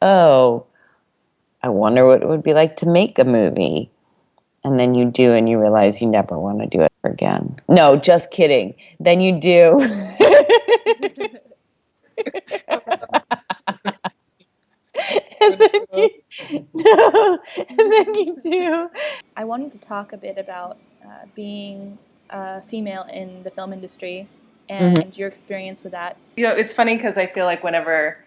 oh, I wonder what it would be like to make a movie. And then you do, and you realize you never want to do it again. No, just kidding. Then you do. and then you, no, and then you do. I wanted to talk a bit about being a female in the film industry and your experience with that. It's funny because I feel like whenever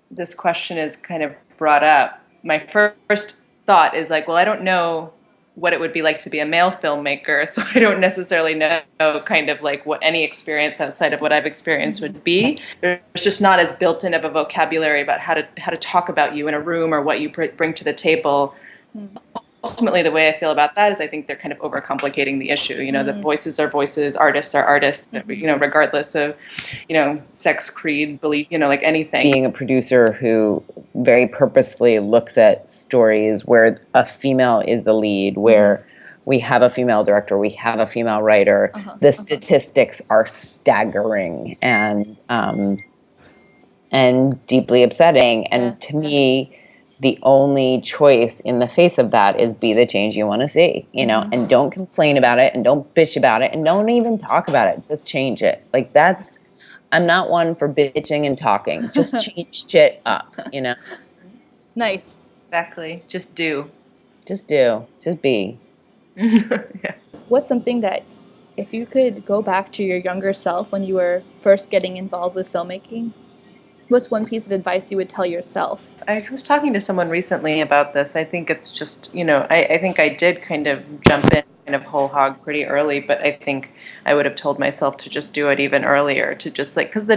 this question is kind of brought up, my first thought is like, well, I don't know what it would be like to be a male filmmaker, so I don't necessarily know kind of like what any experience outside of what I've experienced would be. There's just not as built in of a vocabulary about how to talk about you in a room or what you bring to the table. Ultimately, the way I feel about that is I think they're kind of overcomplicating the issue. The voices are voices, artists are artists, regardless of, sex, creed, belief, like anything. Being a producer who very purposefully looks at stories where a female is the lead, where we have a female director, we have a female writer, the statistics are staggering and deeply upsetting. And to me, the only choice in the face of that is be the change you want to see, and don't complain about it and don't bitch about it and don't even talk about it. Just change it. Like I'm not one for bitching and talking. Just change shit up, Nice. Exactly. Just do. Just do. Just be. Yeah. What's something that if you could go back to your younger self when you were first getting involved with filmmaking, what's one piece of advice you would tell yourself? I was talking to someone recently about this. I think it's just, I think I did kind of jump in kind of whole hog pretty early, but I think I would have told myself to just do it even earlier, to just because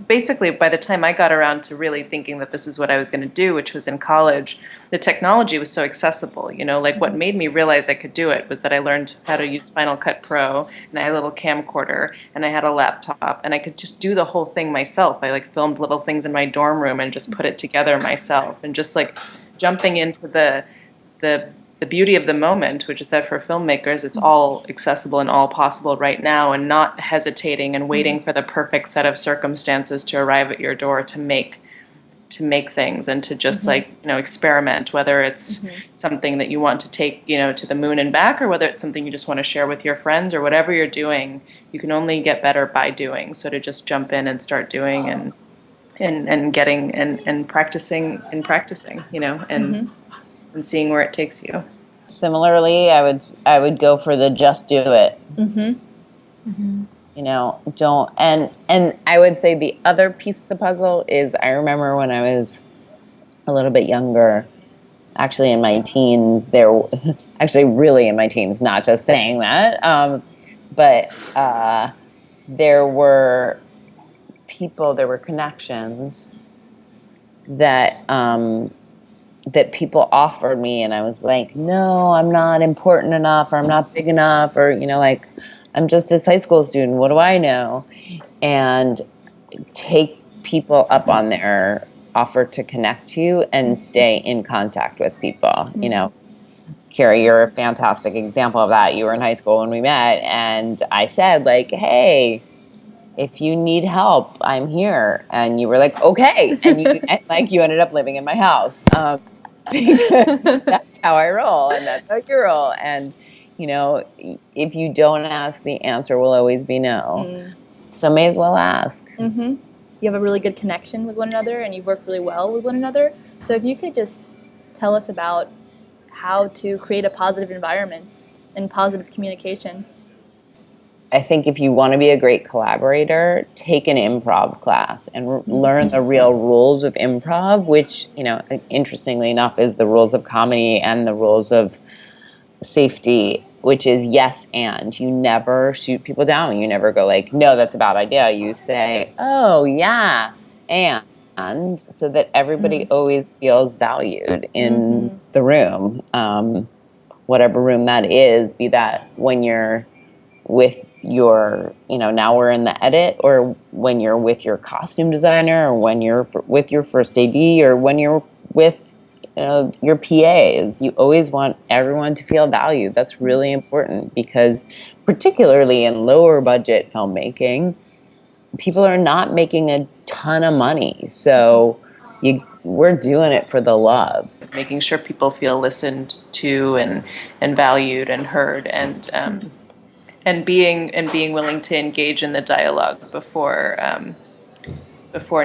basically by the time I got around to really thinking that this is what I was going to do, which was in college, the technology was so accessible, what made me realize I could do it was that I learned how to use Final Cut Pro, and I had a little camcorder, and I had a laptop, and I could just do the whole thing myself. I filmed little things in my dorm room and just put it together myself, and just jumping into the beauty of the moment, which is that for filmmakers, it's all accessible and all possible right now, and not hesitating and waiting for the perfect set of circumstances to arrive at your door to make things and to just experiment, whether it's something that you want to take to the moon and back, or whether it's something you just want to share with your friends, or whatever you're doing, you can only get better by doing. So to just jump in and start doing and getting and practicing and seeing where it takes you. Similarly, I would go for the just do it. Don't, and I would say the other piece of the puzzle is I remember when I was a little bit younger, actually in my teens, really in my teens, not just saying that, but there were connections that people offered me, and I was like, no, I'm not important enough, or I'm not big enough, or I'm just this high school student, what do I know? And take people up on their offer to connect you and stay in contact with people. Kira, you're a fantastic example of that. You were in high school when we met, and I said, hey, if you need help, I'm here. And you were like, okay. And you ended up living in my house. Because that's how I roll, and that's how you roll. And, if you don't ask, the answer will always be no. So may as well ask. You have a really good connection with one another, and you've worked really well with one another. So if you could just tell us about how to create a positive environment and positive communication. I think if you want to be a great collaborator, take an improv class and learn the real rules of improv, which, interestingly enough, is the rules of comedy and the rules of safety, which is yes and. You never shoot people down. You never go no, that's a bad idea. You say, oh, yeah, and so that everybody always feels valued in the room, whatever room that is, be that when you're with your, now we're in the edit, or when you're with your costume designer, or when you're with your first AD, or when you're with your PAs. You always want everyone to feel valued. That's really important, because particularly in lower budget filmmaking, people are not making a ton of money. So we're doing it for the love. Making sure people feel listened to and valued and heard, and being willing to engage in the dialogue before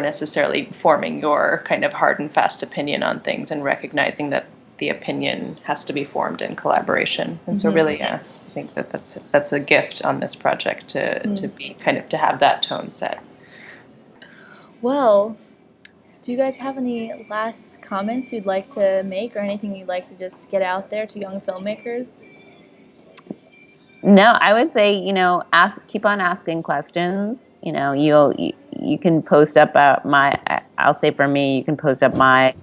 necessarily forming your kind of hard and fast opinion on things, and recognizing that the opinion has to be formed in collaboration. And so really, I think that's a gift on this project to be kind of to have that tone set. Well, do you guys have any last comments you'd like to make, or anything you'd like to just get out there to young filmmakers? No, I would say, keep on asking questions. You can post up I'll say for me, you can post up my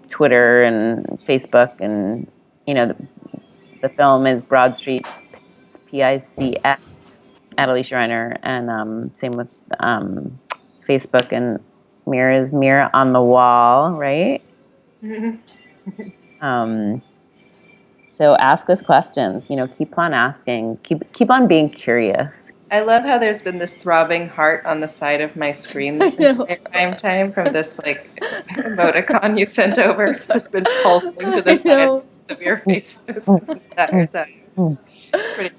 Twitter and Facebook, and the film is Broad Street PICS at Alysia Reiner, and same with Facebook, and Meera is Meera on the Wall, right? So ask us questions. Keep on asking. Keep on being curious. I love how there's been this throbbing heart on the side of my screen this entire time from this emoticon you sent over. It's just been pulsing to the side of your face this entire time. Pretty.